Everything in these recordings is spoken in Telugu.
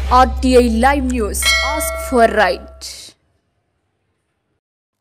RTI Live News. Ask for right.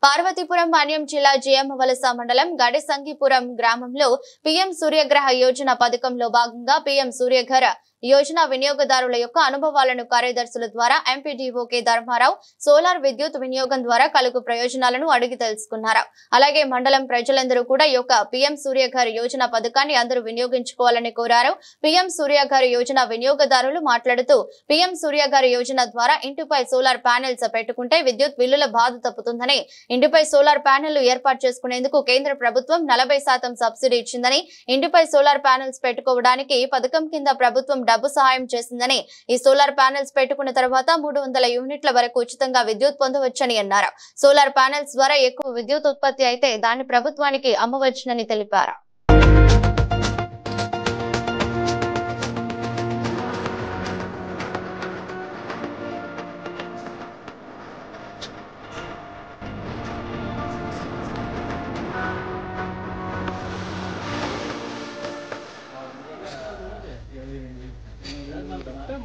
Parvathipuram Manyam జిల్లా జియమ్మవలస మండలం గడిసంగిపురం గ్రామంలో పీఎం సూర్యగ్రహ యోజన పథకంలో భాగంగా పీఎం సూర్యఘర యోజన వినియోగదారుల యొక్క అనుభవాలను కార్యదర్శుల ద్వారా ఎంపీడీఓ కె ధర్మారావు సోలార్ విద్యుత్ వినియోగం ద్వారా కలుగు ప్రయోజనాలను అడిగి తెలుసుకున్నారు. అలాగే మండలం ప్రజలందరూ కూడా ఈ యొక్క పీఎం సూర్యఘర యోజన పథకాన్ని అందరూ వినియోగించుకోవాలని కోరారు. పీఎం సూర్యఘర యోజన వినియోగదారులు మాట్లాడుతూ పీఎం సూర్యఘర యోజన ద్వారా ఇంటిపై సోలార్ ప్యానెల్స్ పెట్టుకుంటే విద్యుత్ బిల్లుల బాధ తప్పుతుందని, ఇంటిపై సోలార్ ప్యానెల్ ఏర్పాటు చేసుకునేందుకు కేంద్ర ప్రభుత్వం 40% సబ్సిడీ ఇచ్చిందని, ఇంటిపై సోలార్ ప్యానెల్స్ పెట్టుకోవడానికి ఈ పథకం కింద ప్రభుత్వం డబ్బు సహాయం చేసిందని, ఈ సోలార్ ప్యానెల్స్ పెట్టుకున్న తర్వాత 300 యూనిట్ల వరకు ఉచితంగా విద్యుత్ పొందవచ్చని అన్నారు. సోలార్ ప్యానెల్స్ ద్వారా ఎక్కువ విద్యుత్ ఉత్పత్తి అయితే దాన్ని ప్రభుత్వానికి అమ్మవచ్చునని తెలిపారు.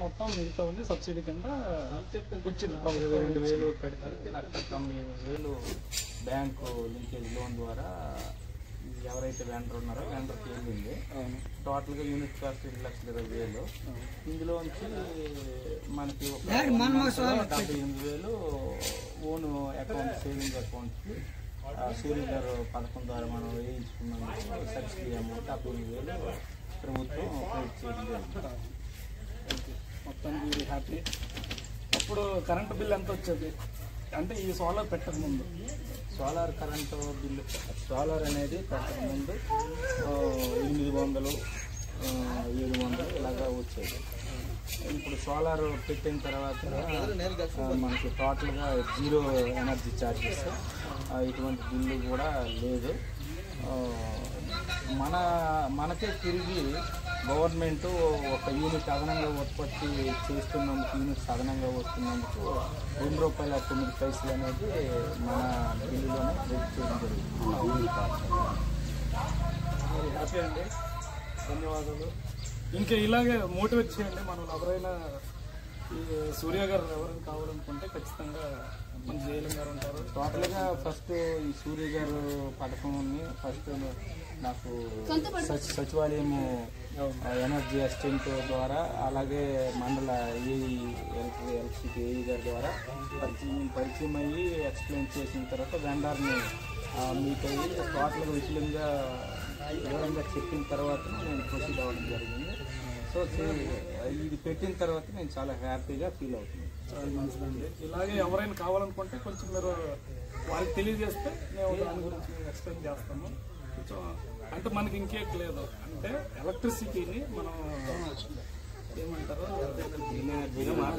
మొత్తం మిగతా ఉంది సబ్సిడీ కింద వచ్చింది. 2,000 పెడతారు, 9,000 బ్యాంకు లింకేజ్ లోన్ ద్వారా ఎవరైతే వెండర్ ఉన్నారో వెండర్కి వెళ్ళింది. టోటల్గా యూనిట్ కాస్ట్ 2,20,000. ఇందులోంచి మనకి 78,000 ఓన్ అకౌంట్ సేవింగ్ అకౌంట్కి సూర్య గారు పథకం ద్వారా మనం వేయించుకున్నందుకు సబ్సిడీ అమౌంట్ 70,000 ప్రభుత్వం క్రెడిట్ చేయడం. మొత్తం వీరి హ్యాపీ. అప్పుడు కరెంటు బిల్ ఎంత వచ్చేది అంటే ఈ సోలార్ పెట్టక ముందు? సోలార్ కరెంటు బిల్లు, సోలార్ అనేది పెట్టక ముందు 800, 700 ఇలాగా వచ్చేది. ఇప్పుడు సోలార్ పెట్టిన తర్వాత మనకి టోటల్గా 0 ఎనర్జీ ఛార్జెస్, ఇటువంటి బిల్లు కూడా లేదు. మనకే తిరిగి గవర్నమెంట్ ఒక యూనిట్ అదనంగా ఉత్పత్తి చేస్తున్నందుకు, యూనిట్స్ అదనంగా వస్తున్నందుకు ₹2.09 అనేది మన బిల్లులోనే క్రెడిట్ చేయడం జరుగుతుంది. హ్యాపీ అండి, ధన్యవాదాలు. ఇంకా ఇలాగే మోటివేట్ చేయండి. మనం ఎవరైనా ఈ సూర్య గారు ఎవరైనా కావాలనుకుంటే ఖచ్చితంగా మన జయలం గారు ఉంటారు. టోటల్గా ఫస్ట్ ఈ సూర్య గారు పథకంని ఫస్ట్ నాకు సచివాలయము ఎనర్జీ అసిస్టెంట్ ద్వారా, అలాగే మండల ఎలక్ట్రిసిటీ ఏఈ గారి ద్వారా పరిచయం అయ్యి ఎక్స్ప్లెయిన్ చేసిన తర్వాత వెండర్ని మీకు అయ్యి టోటల్గా వివరంగా చెప్పిన తర్వాత నేను ప్రొసీడ్ అవ్వడం జరిగింది. సో ఇది పెట్టిన తర్వాత నేను చాలా హ్యాపీగా ఫీల్ అవుతున్నాను. చాలా మంచిదండి. ఇలాగే ఎవరైనా కావాలనుకుంటే కొంచెం మీరు వారికి తెలియజేస్తే మేము దాని గురించి ఎక్స్ప్లెయిన్ చేస్తాము. కొంచెం అంటే మనకి ఇంకేం లేదు అంటే ఎలక్ట్రిసిటీని మనం ఏమంటారు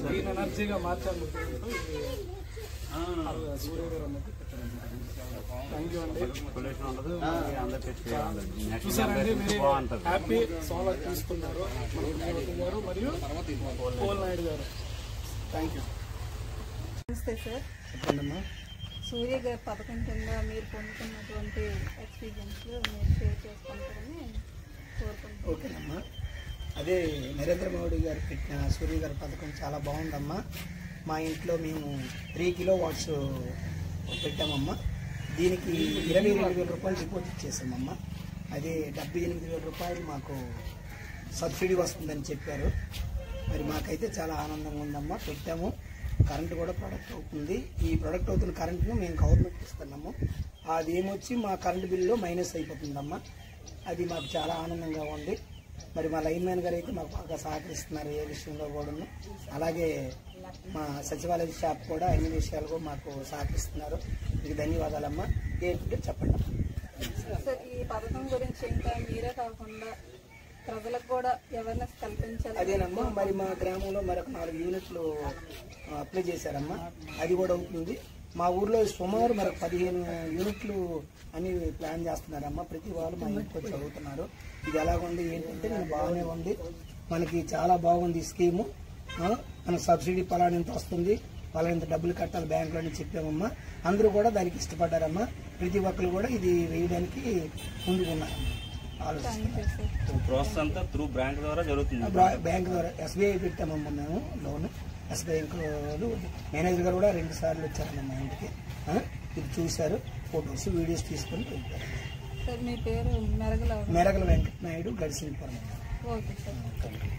గ్రీన్ ఎనర్జీగా మార్చాలి. సూర్య గారు అన్నది థ్యాంక్ యూ అండి. చూసారండి, మీరు హ్యాపీ సోలార్ తీసుకున్నారు గారు మరియు పోల్ నాయుడు గారు. Thank you. నమస్తే సార్. చెప్పండమ్మా. సూర్య గారి పథకం కింద మీరు పొందుతున్నటువంటి ఎక్స్పీరియన్స్లు మీరు షేర్ చేసుకుంటారని కోరుకుంటున్నాను. ఓకేనమ్మా. అదే నరేంద్ర మోడీ గారు పెట్టిన సూర్య గారి పథకం చాలా బాగుందమ్మా. మా ఇంట్లో మేము 3 కిలోవాట్స్ పెట్టామమ్మా. దీనికి 22,000 రూపాయలు డిపాజిట్ చేసామమ్మా. అదే 78,000 రూపాయలు మాకు సబ్సిడీ వస్తుందని చెప్పారు. మరి మాకైతే చాలా ఆనందంగా ఉందమ్మా. పెట్టాము, కరెంటు కూడా ప్రొడక్ట్ అవుతుంది. ఈ ప్రొడక్ట్ అవుతున్న కరెంటును మేము గవర్నమెంట్ ఇస్తున్నాము. అది ఏమొచ్చి మా కరెంటు బిల్లులో మైనస్ అయిపోతుందమ్మా. అది మాకు చాలా ఆనందంగా ఉంది. మరి మా లైన్ మ్యాన్ గారు అయితే మాకు బాగా సహకరిస్తున్నారు ఏ విషయంలో కూడా. అలాగే మా సచివాలయ స్టాఫ్ కూడా అన్ని విషయాలు మాకు సహకరిస్తున్నారు. మీకు ధన్యవాదాలమ్మా. ఏంటంటే చెప్పండి సార్. ఈ పథకం గురించి ఇంకా మీరే కాకుండా ప్రజలకు కూడా అవేర్నెస్ కల్పించాలి. అదేనమ్మా. మరి మా గ్రామంలో మరొక 4 యూనిట్లు అప్లై చేశారమ్మా. అది కూడా అవుతుంది. మా ఊర్లో సుమారు మరొక 15 యూనిట్లు అని ప్లాన్ చేస్తున్నారమ్మా. ప్రతి వాళ్ళు మా ఇంటికి వచ్చి చదువుతున్నారు. ఇది ఎలాగుంది ఏంటంటే నేను బాగానే ఉంది, మనకి చాలా బాగుంది ఈ స్కీము. మనకు సబ్సిడీ పలానింత వస్తుంది, పలానింత డబ్బులు కట్టాలి బ్యాంకులో అని చెప్పామమ్మా. అందరూ కూడా దానికి ఇష్టపడ్డారమ్మా. ప్రతి ఒక్కరు కూడా ఇది వేయడానికి ముందుకున్నారమ్మా. ప్రాసెస్ అంతా త్రూ బ్యాంక్ ద్వారా జరుగుతుంది. బ్యాంక్ ద్వారా SBI పెట్టామమ్మా మేము లోన్. ఎస్బీఐ బ్యాంకు మేనేజర్ గారు కూడా 2 సార్లు వచ్చారండి మా ఇంటికి. ఇది చూశారు, ఫొటోస్ వీడియోస్ తీసుకొని వెళ్ళారు. సార్ మీ పేరు Meragala Venkata Naidu, Gadisinapuram. Okay sir. Thank you.